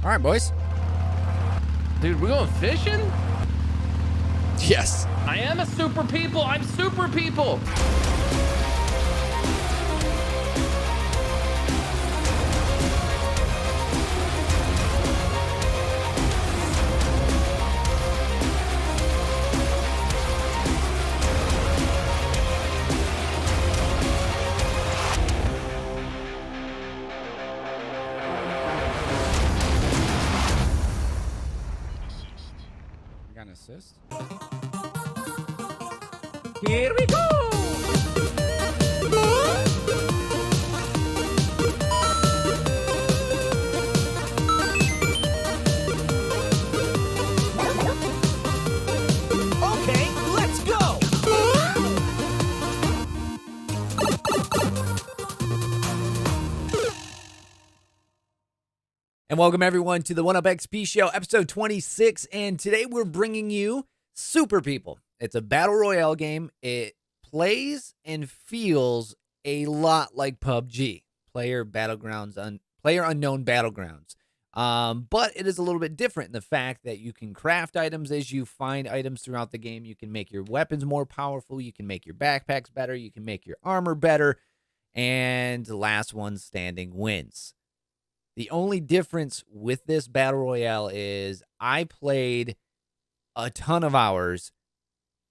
All right, boys. Dude, we're going fishing? Yes. I am a super people. I'm super people. Got an assist. Here we go. Okay, let's go. And welcome everyone to the 1UP XP Show, episode 26. And today we're bringing you Super People. It's a battle royale game. It plays and feels a lot like PUBG, Player Unknown Battlegrounds. But it is a little bit different in the fact that you can craft items as you find items throughout the game. You can make your weapons more powerful. You can make your backpacks better. You can make your armor better. And the last one standing wins. The only difference with this battle royale is I played a ton of hours.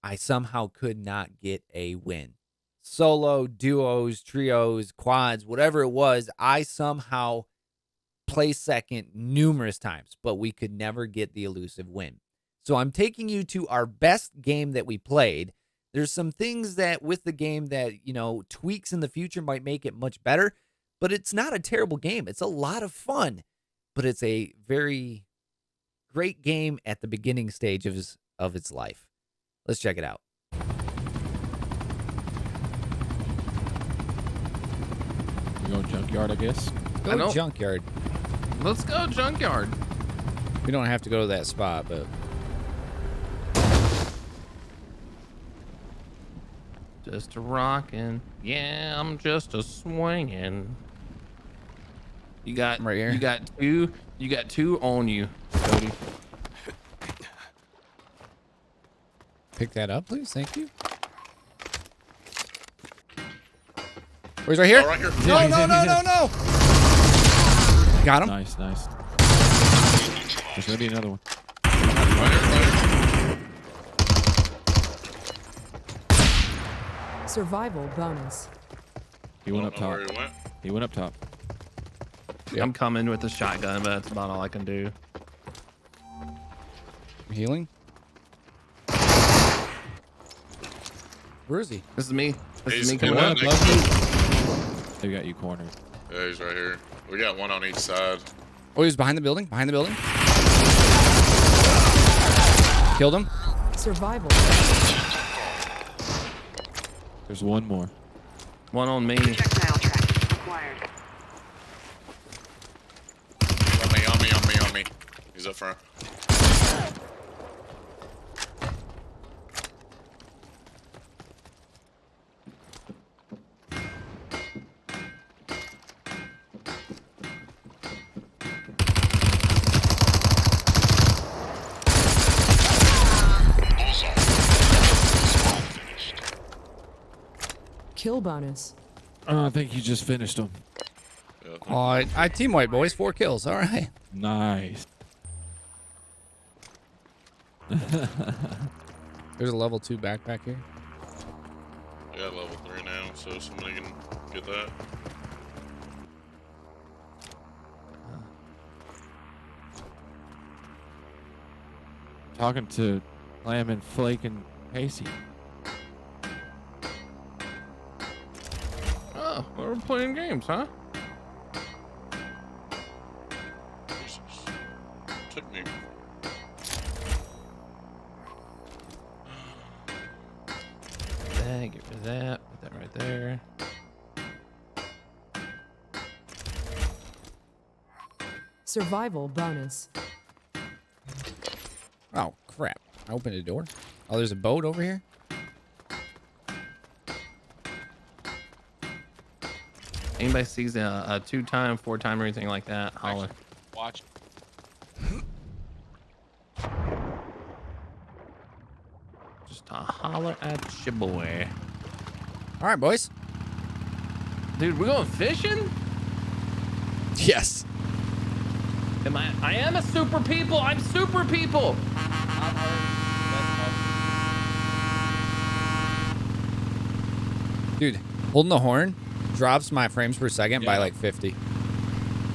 I somehow could not get a win. Solo, duos, trios, quads, whatever it was, I somehow placed second numerous times, but we could never get the elusive win. So I'm taking you to our best game that we played. There's some things that with the game that, tweaks in the future might make it much better. But it's not a terrible game. It's a lot of fun, but it's a very great game at the beginning stage of its life. Let's check it out. We go junkyard, I guess. Go junkyard. Let's go junkyard. We don't have to go to that spot, but Just a rockin'. Yeah, I'm just a swinging. You got right here. You got two on you, Cody. Pick that up, please. Thank you. Where's right here? Oh, right here. No. Got him. Nice. There's gonna be another one. Survival bonus. He went up top. Where he went. He went up top. Yep. I'm coming with the shotgun, but that's about all I can do. Healing. Where is he? This is me. This is He's me coming in up. that They got you cornered. Yeah, he's right here. We got one on each side. Oh, he's behind the building. Killed him. Survival. There's one more. One on me. Projectile track acquired. On me. He's up front. Kill bonus. I think you just finished him. Yeah, Oh, I team white, boys. 4 kills. All right. Nice. There's a level 2 backpack here. we got level 3 now, so somebody can get that. Talking to Klam and Flake and Pacey. Oh, we're playing games, huh? Jesus. Took me. Get rid of that. Put that right there. Survival bonus. Oh, crap. I opened a door. Oh, there's a boat over here? Anybody sees a 2-time, 4-time, or anything like that, holler. Watch. Just to holler at your boy. All right, boys. Dude, we're going fishing? Yes. I am a super people. I'm super people. Dude, holding the horn drops my frames per second by Yeah. like 50.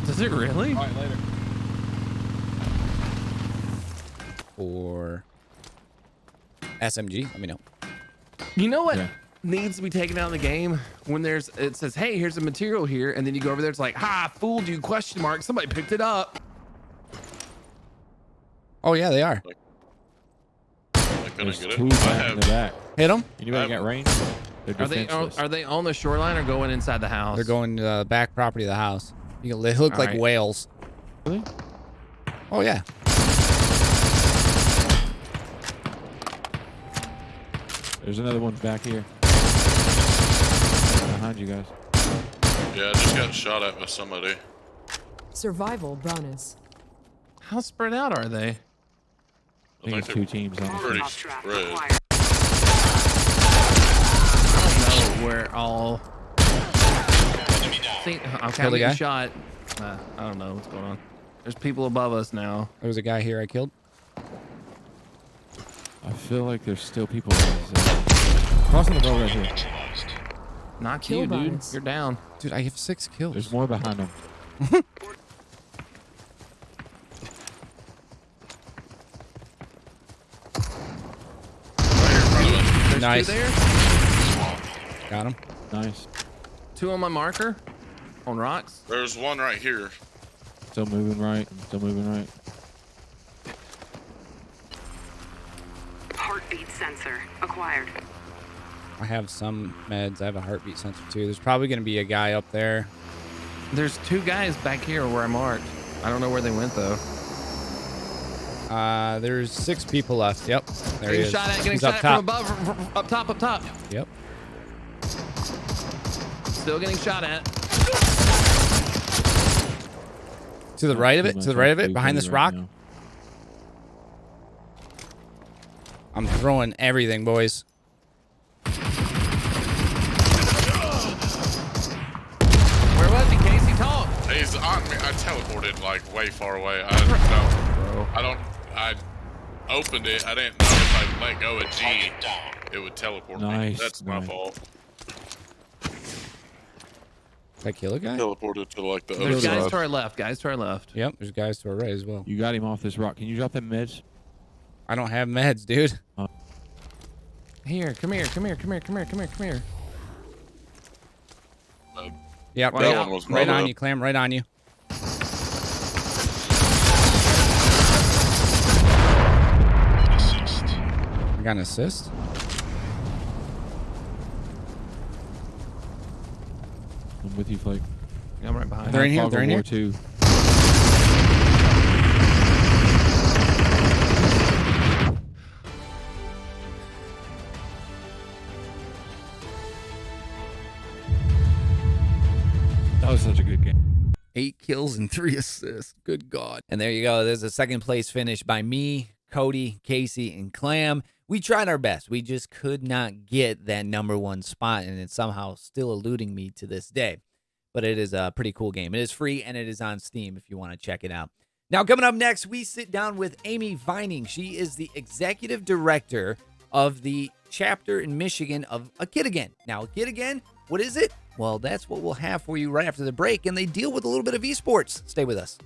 Does it really? All right, later. For SMG, let me know. You know what Yeah. needs to be taken out of the game when it says, hey, here's a material here, and then you go over there, it's like, ha, fooled you, question mark, somebody picked it up. Oh, yeah, they are. I couldn't There's get it. two I back in the have. back. Hit them. Anybody got range? They're defenseless. Are they on the shoreline or going inside the house? They're going to the back property of the house. They look All like right. whales. Really? Oh, yeah. There's another one back here. Behind you guys. Yeah, I just got shot at by somebody. Survival bonus. How spread out are they? I think it's two teams on Pretty Molotov trap spread. acquired. I don't know where all. See, okay, I'm Kill the guy? getting shot. I don't know what's going on. There's people above us now. There was a guy here I killed. I feel like there's still people. Crossing the boat right here. Not Kill you, dude. bonus. You're down. Dude, I have 6 kills. There's more behind them. There's Nice. two there. Got him. Nice. Two on my marker. On rocks. There's one right here. Still moving right. Still moving right. Heartbeat sensor acquired. I have some meds. I have a heartbeat sensor, too. There's probably going to be a guy up there. There's two guys back here where I marked. I don't know where they went though. There's 6 people left. Yep. There he Getting is. shot at. Getting He's shot up at top. from above. Up top. Up top. Yep. Still getting shot at. To the right of it. Too To the much right of it. activity Behind this right rock. now. I'm throwing everything, boys. Where was he, Casey? Talk. He's on me. I teleported like way far away. I opened it. I didn't know if I let go of G, it would teleport me. Nice, That's my nice. fault. Did I kill a guy? Teleported to like the other There's guys side. to our left. Guys to our left. Yep. There's guys to our right as well. You got him off this rock. Can you drop them meds? I don't have meds, dude. Here, come here, come here, come here, come here, come here, come here. Yep. That Right, one was right mother on up. you, Clam. Right on you. I got an assist. I'm with you, Flake. I'm right behind. They're in here, Fog they're of in War here. too. That was such a good game. 8 kills and 3 assists. Good God. And there you go. There's a second place finish by me, Cody, Casey, and Clam. We tried our best. We just could not get that #1 spot, and it's somehow still eluding me to this day. But it is a pretty cool game. It is free, and it is on Steam if you want to check it out. Now, coming up next, we sit down with Amy Vining. She is the executive director of the chapter in Michigan of A Kid Again. Now, A Kid Again, what is it? Well, that's what we'll have for you right after the break, and they deal with a little bit of esports. Stay with us.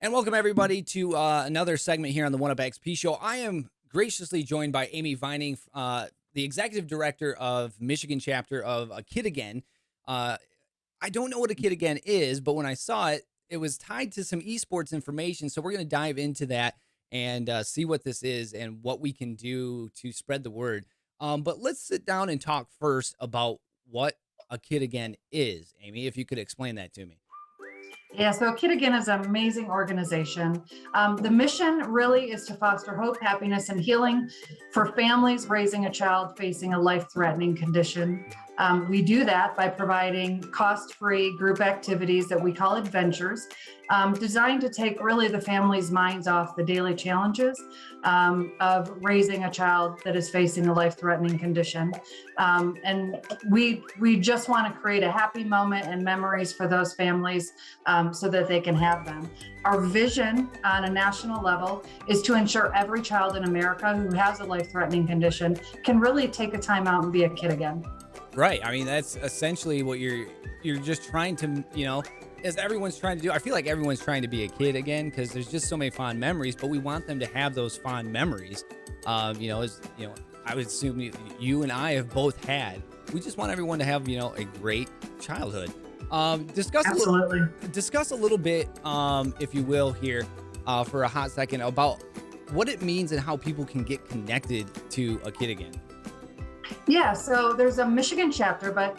And welcome, everybody, to another segment here on the One Up XP Show. I am graciously joined by Amy Vining, the executive director of Michigan chapter of A Kid Again. I don't know what A Kid Again is, but when I saw it, it was tied to some esports information, so we're going to dive into that and see what this is and what we can do to spread the word. But let's sit down and talk first about what A Kid Again is. Amy, if you could explain that to me. Yeah, so Kid Again is an amazing organization. The mission really is to foster hope, happiness, and healing for families raising a child facing a life-threatening condition. We do that by providing cost-free group activities that we call adventures, designed to take really the family's minds off the daily challenges of raising a child that is facing a life-threatening condition. And we just want to create a happy moment and memories for those families so that they can have them. Our vision on a national level is to ensure every child in America who has a life-threatening condition can really take a time out and be a kid again. Right. I mean, that's essentially what you're just trying to, as everyone's trying to do. I feel like everyone's trying to be a kid again because there's just so many fond memories, but we want them to have those fond memories. I would assume you and I have both had. We just want everyone to have, a great childhood. Discuss a little bit, if you will, here for a hot second about what it means and how people can get connected to a kid again. Yeah, so there's a Michigan chapter, but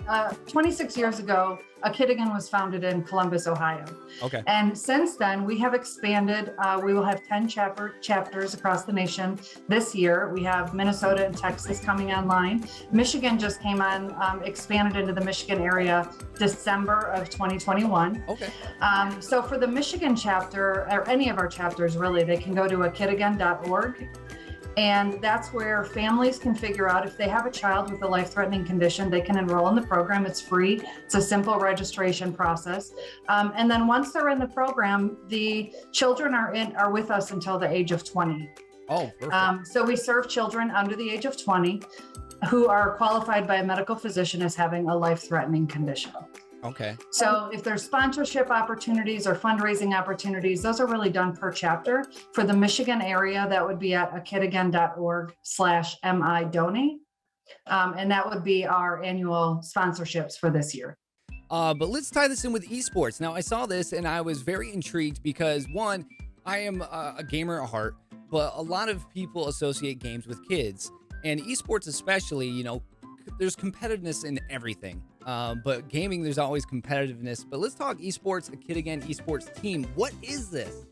26 years ago, A Kid Again was founded in Columbus, Ohio. Okay. And since then, we have expanded. We will have 10 chapters across the nation this year. We have Minnesota and Texas coming online. Michigan just came on, expanded into the Michigan area December of 2021. Okay. So for the Michigan chapter, or any of our chapters really, they can go to akidagain.org. And that's where families can figure out if they have a child with a life-threatening condition, they can enroll in the program. It's free. It's a simple registration process. And then once they're in the program, the children are with us until the age of 20. Oh, perfect. So we serve children under the age of 20 who are qualified by a medical physician as having a life-threatening condition. Okay. So if there's sponsorship opportunities or fundraising opportunities, those are really done per chapter. For the Michigan area, that would be at akidagain.org/MIDonate. And that would be our annual sponsorships for this year. But let's tie this in with esports. Now, I saw this and I was very intrigued because, one, I am a gamer at heart, but a lot of people associate games with kids. And esports especially, there's competitiveness in everything. But gaming, there's always competitiveness. But let's talk esports, A Kid Again esports team. What is this?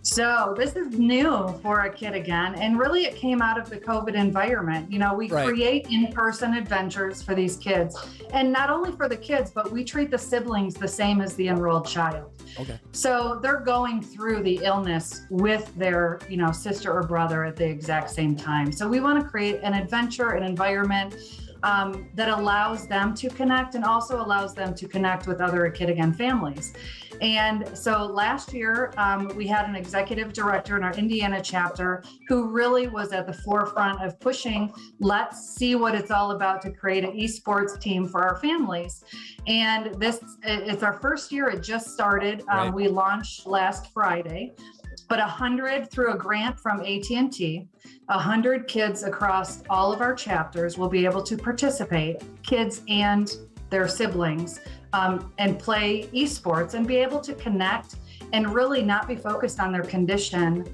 So this is new for A Kid Again, and really it came out of the COVID environment. We create in-person adventures for these kids, and not only for the kids, but we treat the siblings the same as the enrolled child. Okay. So they're going through the illness with their, sister or brother at the exact same time. So we want to create an adventure, an environment that allows them to connect and also allows them to connect with other A Kid Again families. And so last year, we had an executive director in our Indiana chapter who really was at the forefront of pushing, let's see what it's all about to create an esports team for our families. And it's our first year. It just started. Right. We launched last Friday. But 100 through a grant from AT&T, 100 kids across all of our chapters will be able to participate, kids and their siblings, and play esports and be able to connect and really not be focused on their condition,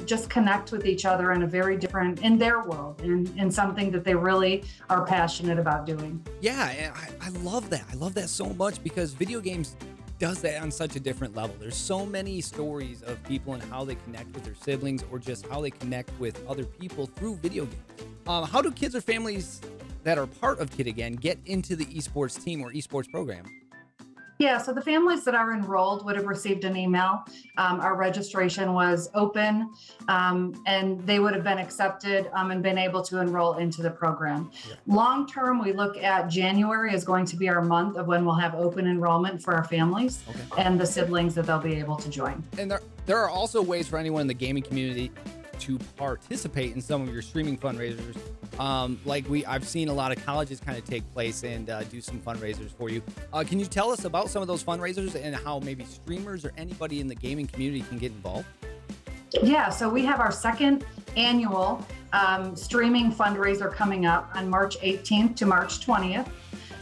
just connect with each other in a very different, in their world, in something that they really are passionate about doing. Yeah, and I love that. I love that so much because video games does that on such a different level. There's so many stories of people and how they connect with their siblings or just how they connect with other people through video games. How do kids or families that are part of Kid Again get into the esports team or esports program? Yeah, so the families that are enrolled would have received an email. Our registration was open, and they would have been accepted and been able to enroll into the program. Yeah. Long term, we look at January is going to be our month of when we'll have open enrollment for our families and the siblings that they'll be able to join. And there are also ways for anyone in the gaming community to participate in some of your streaming fundraisers. I've seen a lot of colleges kind of take place and do some fundraisers for you. Can you tell us about some of those fundraisers and how maybe streamers or anybody in the gaming community can get involved? Yeah, so we have our second annual streaming fundraiser coming up on March 18th to March 20th.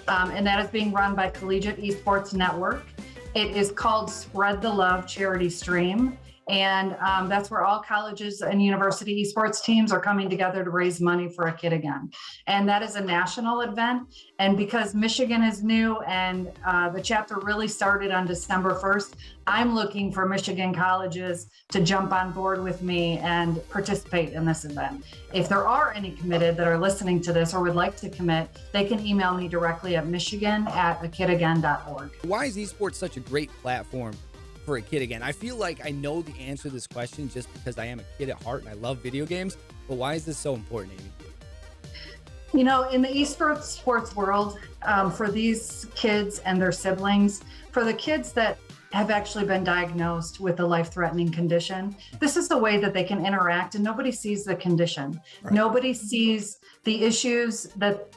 And that is being run by Collegiate Esports Network. It is called Spread the Love Charity Stream. And that's where all colleges and university esports teams are coming together to raise money for A Kid Again. And that is a national event. And because Michigan is new and the chapter really started on December 1st, I'm looking for Michigan colleges to jump on board with me and participate in this event. If there are any committed that are listening to this or would like to commit, they can email me directly at michigan@akidagain.org. Why is esports such a great platform for A Kid Again? I feel like I know the answer to this question just because I am a kid at heart and I love video games, but why is this so important, Amy? You know, in the esports sports world, for these kids and their siblings, for the kids that have actually been diagnosed with a life-threatening condition, this is the way that they can interact, and nobody sees the condition. Right. Nobody sees the issues that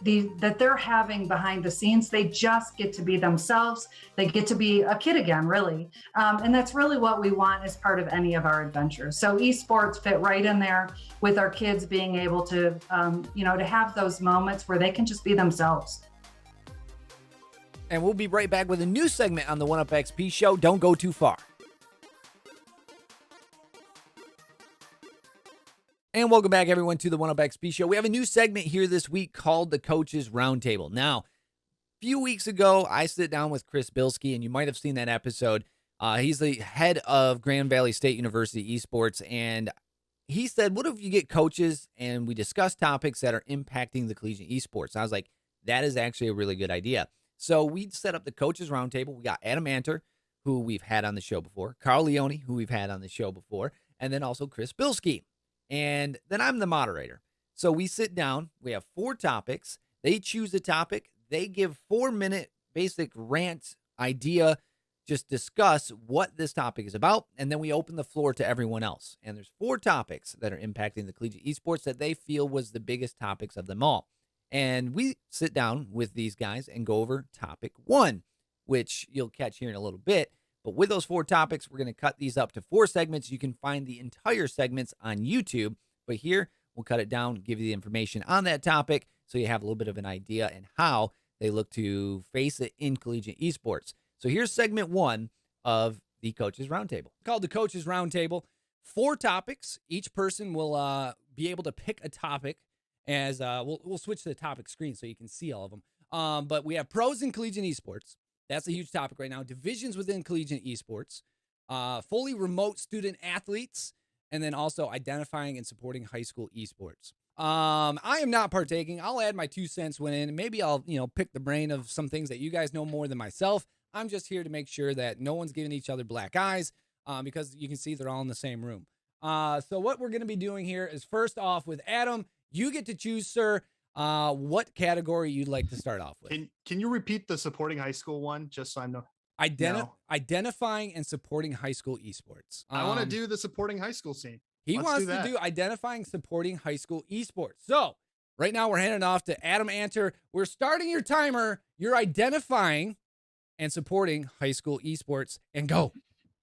they're having behind the scenes. They just get to be themselves. They get to be a kid again, really. And that's really what we want as part of any of our adventures. So esports fit right in there with our kids being able to, to have those moments where they can just be themselves. And we'll be right back with a new segment on the 1UpXP show. Don't go too far. And welcome back, everyone, to the 1UpXP show. We have a new segment here this week called the Coaches Roundtable. Now, a few weeks ago, I sit down with Chris Bilski, and you might have seen that episode. He's the head of Grand Valley State University Esports, and he said, what if you get coaches and we discuss topics that are impacting the collegiate esports? And I was like, that is actually a really good idea. So we set up the Coaches Roundtable. We got Adam Antor, who we've had on the show before, Carl Leone, who we've had on the show before, and then also Chris Bilski. And then I'm the moderator. So we sit down. We have 4 topics. They choose a topic. They give 4-minute basic rant idea, just discuss what this topic is about, and then we open the floor to everyone else. And there's 4 topics that are impacting the collegiate esports that they feel was the biggest topics of them all. And we sit down with these guys and go over topic 1, which you'll catch here in a little bit. But with those 4 topics, we're going to cut these up to 4 segments. You can find the entire segments on YouTube. But here, we'll cut it down, give you the information on that topic so you have a little bit of an idea and how they look to face it in collegiate esports. So here's segment 1 of the Coaches Roundtable. Called the Coaches Roundtable. 4 topics. Each person will be able to pick a topic. As we'll switch to the topic screen so you can see all of them. But we have pros in collegiate esports. That's a huge topic right now. Divisions within collegiate esports. Fully remote student athletes. And then also identifying and supporting high school esports. I am not partaking. I'll add my 2 cents when in. Maybe I'll pick the brain of some things that you guys know more than myself. I'm just here to make sure that no one's giving each other black eyes because you can see they're all in the same room. So what we're going to be doing here is first off with Adam. You get to choose, sir, what category you'd like to start off with. Can you repeat the supporting high school one, just so I know? Identifying and supporting high school esports. I want to do the supporting high school scene. He wants to do identifying, supporting high school esports. So right now we're handing off to Adam Antor. We're starting your timer. You're identifying and supporting high school esports, and go.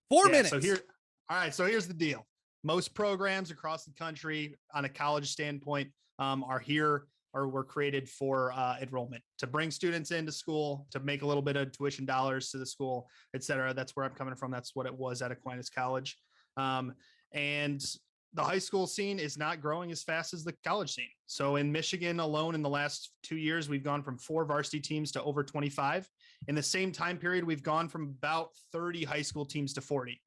4 minutes. So here's the deal. Most programs across the country on a college standpoint are here or were created for enrollment, to bring students into school, to make a little bit of tuition dollars to the school, et cetera. That's where I'm coming from. That's what it was at Aquinas College. And the high school scene is not growing as fast as the college scene. So in Michigan alone, in the last 2 years, we've gone from 4 varsity teams to over 25. In the same time period, we've gone from about 30 high school teams to 40.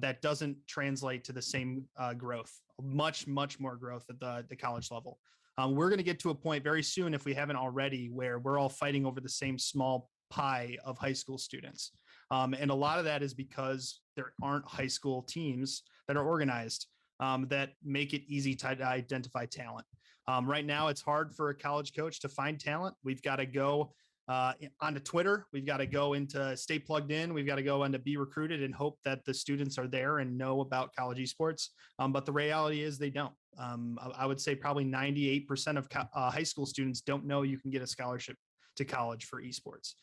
That doesn't translate to the same growth, much more growth at the college level. We're going to get to a point very soon, if we haven't already, where we're all fighting over the same small pie of high school students. And a lot of that is because there aren't high school teams that are organized that make it easy to identify talent. Right now, it's hard for a college coach to find talent. We've got to go onto Twitter. We've got to go into stay plugged in. We've got to go into be recruited and hope that the students are there and know about college esports. But the reality is they don't. I would say probably 98% of high school students don't know you can get a scholarship to college for esports.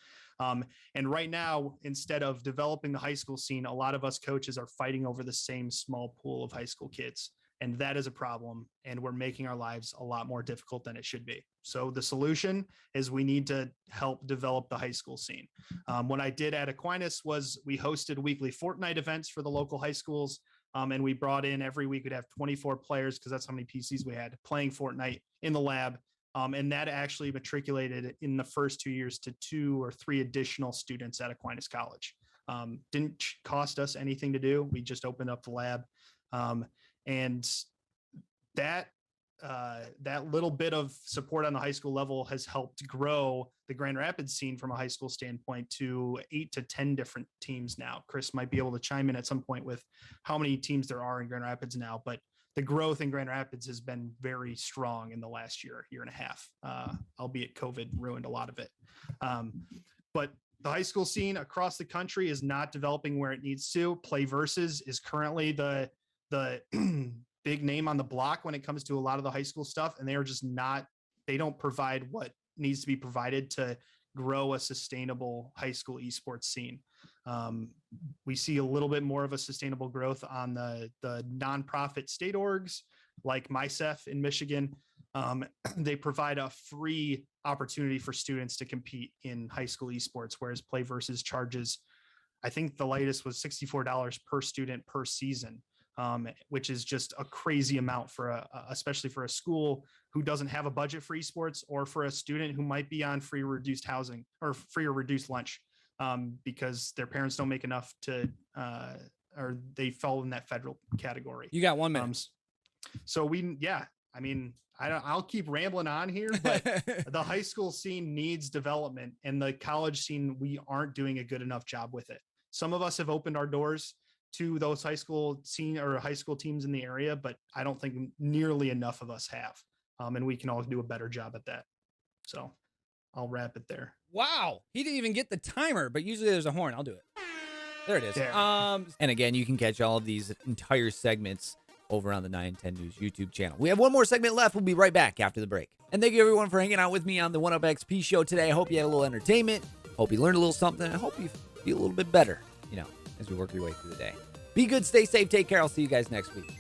And right now, instead of developing the high school scene, a lot of us coaches are fighting over the same small pool of high school kids. And that is a problem. And we're making our lives a lot more difficult than it should be. So the solution is we need to help develop the high school scene. What I did at Aquinas was we hosted weekly Fortnite events for the local high schools. And we brought in every week, we'd have 24 players because that's how many PCs we had playing Fortnite in the lab. And that actually matriculated in the first 2 years to 2 or 3 additional students at Aquinas College. Didn't cost us anything to do. We just opened up the lab. And that little bit of support on the high school level has helped grow the Grand Rapids scene from a high school standpoint to 8 to 10 different teams now. Chris might be able to chime in at some point with how many teams there are in Grand Rapids now, but the growth in Grand Rapids has been very strong in the last year and a half, albeit COVID ruined a lot of it. But the high school scene across the country is not developing where it needs to. Play Versus is currently the big name on the block when it comes to a lot of the high school stuff. And they are just not, they don't provide what needs to be provided to grow a sustainable high school esports scene. We see a little bit more of a sustainable growth on the nonprofit state orgs like MySEF in Michigan. They provide a free opportunity for students to compete in high school esports, whereas Play Versus charges, I think the latest was $64 per student per season, which is just a crazy amount for especially for a school who doesn't have a budget for esports, or for a student who might be on free or reduced housing or free or reduced lunch because their parents don't make enough to, or they fall in that federal category. You got 1 minute. So I mean, I'll keep rambling on here, but the high school scene needs development, and the college scene, we aren't doing a good enough job with it. Some of us have opened our doors to those high school scene or high school teams in the area, but I don't think nearly enough of us have. And we can all do a better job at that. So I'll wrap it there. Wow. He didn't even get the timer, but usually there's a horn. I'll do it. There it is. There. And again, you can catch all of these entire segments over on the 910 News YouTube channel. We have one more segment left. We'll be right back after the break. And thank you everyone for hanging out with me on the 1UpXP show today. I hope you had a little entertainment. Hope you learned a little something. I hope you feel a little bit better, as we work your way through the day. Be good, stay safe, take care. I'll see you guys next week.